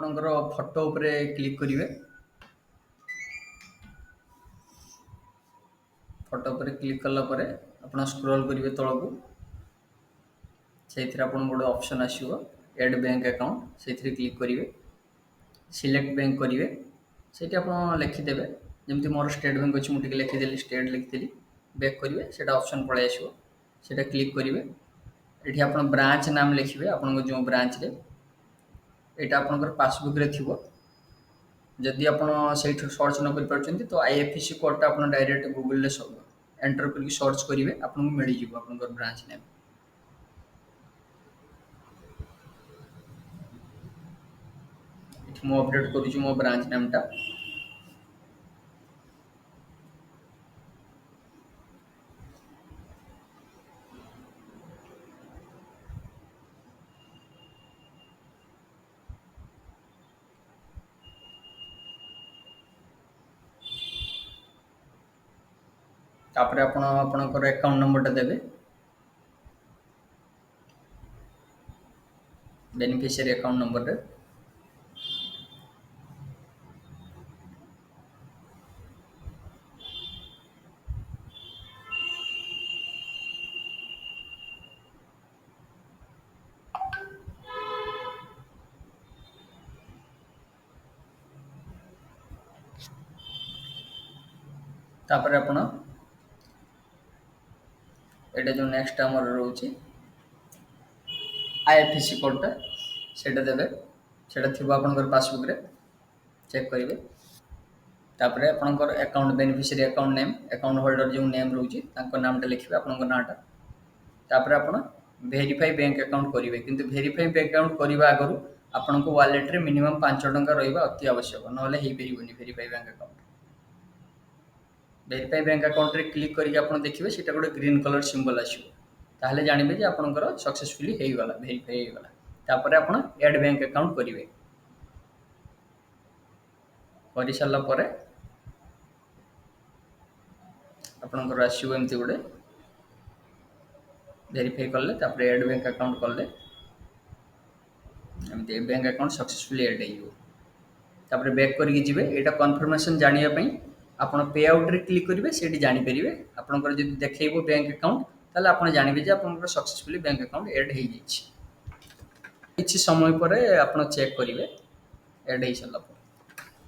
ଆପଣଙ୍କର ଫଟୋ ଉପରେ କ୍ଲିକ୍ କରିବେ। ଫଟୋ ଉପରେ କ୍ଲିକ୍ କଲା ପରେ ଆପଣ ସ୍କ୍ରୋଲ୍ କରିବେ ତଳକୁ। ସେଇଥିରେ ଆପଣଙ୍କୁ ଗୋଟେ ଅପସନ୍ ଆସିବ ଏଡ୍ ବ୍ୟାଙ୍କ ଆକାଉଣ୍ଟ, ସେଇଥିରେ କ୍ଲିକ୍ କରିବେ। ସିଲେକ୍ଟ ବ୍ୟାଙ୍କ କରିବେ, ସେଇଠି ଆପଣ ଲେଖିଦେବେ। ଯେମିତି ମୋର ଷ୍ଟେଟ୍ ବ୍ୟାଙ୍କ ଅଛି, ମୁଁ ଟିକେ ଲେଖିଦେଲି ଷ୍ଟେଟ୍ ଲେଖିଦେଲି। ବ୍ୟାକ୍ କରିବେ, ସେଇଟା ଅପସନ୍ ପଳାଇ ଆସିବ, ସେଇଟା କ୍ଲିକ୍ କରିବେ। ଏଠି ଆପଣ ବ୍ରାଞ୍ଚ ନାମ ଲେଖିବେ, ଆପଣଙ୍କ ଯେଉଁ ବ୍ରାଞ୍ଚରେ ଏଇଟା ଆପଣଙ୍କର ପାସବୁକ୍ରେ ଥିବ। ଯଦି ଆପଣ ସେଇଠୁ ସର୍ଚ୍ଚ ନ କରିପାରୁଛନ୍ତି ତ IFSC କୋଡ଼ଟା ଆପଣ ଡାଇରେକ୍ଟ ଗୁଗଲରେ ଏଣ୍ଟର କରିକି ସର୍ଚ୍ଚ କରିବେ, ଆପଣଙ୍କୁ ମିଳିଯିବ ଆପଣଙ୍କର ବ୍ରାଞ୍ଚ ନେମ୍। ଏଠି ମୁଁ ଅପଡେଟ୍ କରୁଛି ମୋ ବ୍ରାଞ୍ଚ ନେମ୍ଟା। ତାପରେ ଆପଣ ଆପଣଙ୍କର ଆକାଉଣ୍ଟ ନମ୍ବରଟା ଦେବେ, ବେନିଫିସିଆରୀ ଆକାଉଣ୍ଟ ନମ୍ବରରେ। ତାପରେ ଆପଣ ଏଇଟା ଯେଉଁ ନେକ୍ସଟ ଆମର ରହୁଛି IFSC କୋଡ଼ଟା, ସେଇଟା ଦେବେ। ସେଇଟା ଥିବ ଆପଣଙ୍କର ପାସବୁକ୍ରେ, ଚେକ୍ କରିବେ। ତାପରେ ଆପଣଙ୍କର account beneficiary account name, account holder ଯେଉଁ ନେମ୍ ରହୁଛି ତାଙ୍କ ନାମଟା ଲେଖିବେ, ଆପଣଙ୍କ ନାଁଟା। ତାପରେ ଆପଣ ଭେରିଫାଇ ବ୍ୟାଙ୍କ ଆକାଉଣ୍ଟ କରିବେ, କିନ୍ତୁ ଭେରିଫାଇ ବ୍ୟାଙ୍କ ଆକାଉଣ୍ଟ କରିବା ଆଗରୁ ଆପଣଙ୍କ ୱାଲେଟ୍ରେ ମିନିମମ୍ 5 ଟଙ୍କା ରହିବା ଅତି ଆବଶ୍ୟକ, ନହେଲେ ହେଇପାରିବନି verify bank account. Verify bank ଆକାଉଣ୍ଟରେ କ୍ଲିକ୍ କରିକି ଆପଣ ଦେଖିବେ ସେଇଟା ଗୋଟେ ଗ୍ରୀନ୍ କଲର ସିମ୍ବଲ ଆସିବ, ତାହେଲେ ଜାଣିବେ ଯେ ଆପଣଙ୍କର ସକ୍ସେସଫୁଲି ହେଇଗଲା, ଭେରିଫାଇ ହେଇଗଲା। ତାପରେ ଆପଣ ଏଡ୍ ବ୍ୟାଙ୍କ ଆକାଉଣ୍ଟ କରିବେ। କରିସାରିଲା ପରେ ଆପଣଙ୍କର ଆସିବ ଏମିତି ଗୋଟେ ଭେରିଫାଇ କଲେ, ତାପରେ ଏଡ୍ ବ୍ୟାଙ୍କ ଆକାଉଣ୍ଟ କଲେ ଏମିତି ବ୍ୟାଙ୍କ ଆକାଉଣ୍ଟ ସକ୍ସେସଫୁଲି ଏଡ୍ ହେଇଯିବ। ତାପରେ ବ୍ୟାକ୍ କରିକି ଯିବେ। ଏଇଟା କନଫର୍ମେସନ୍ ଜାଣିବା ପାଇଁ ଆପଣ ପେ ଆଉଟ୍ରେ କ୍ଲିକ୍ କରିବେ, ସେଇଠି ଜାଣିପାରିବେ। ଆପଣଙ୍କର ଯଦି ଦେଖେଇବ ବ୍ୟାଙ୍କ ଆକାଉଣ୍ଟ, ତାହେଲେ ଆପଣ ଜାଣିବେ ଯେ ଆପଣଙ୍କର ସକ୍ସେସଫୁଲି ବ୍ୟାଙ୍କ ଆକାଉଣ୍ଟ ଏଡ୍ ହେଇଯାଇଛି। କିଛି ସମୟ ପରେ ଆପଣ ଚେକ୍ କରିବେ ଏଡ୍ ହେଇସାରିଲା ପରେ।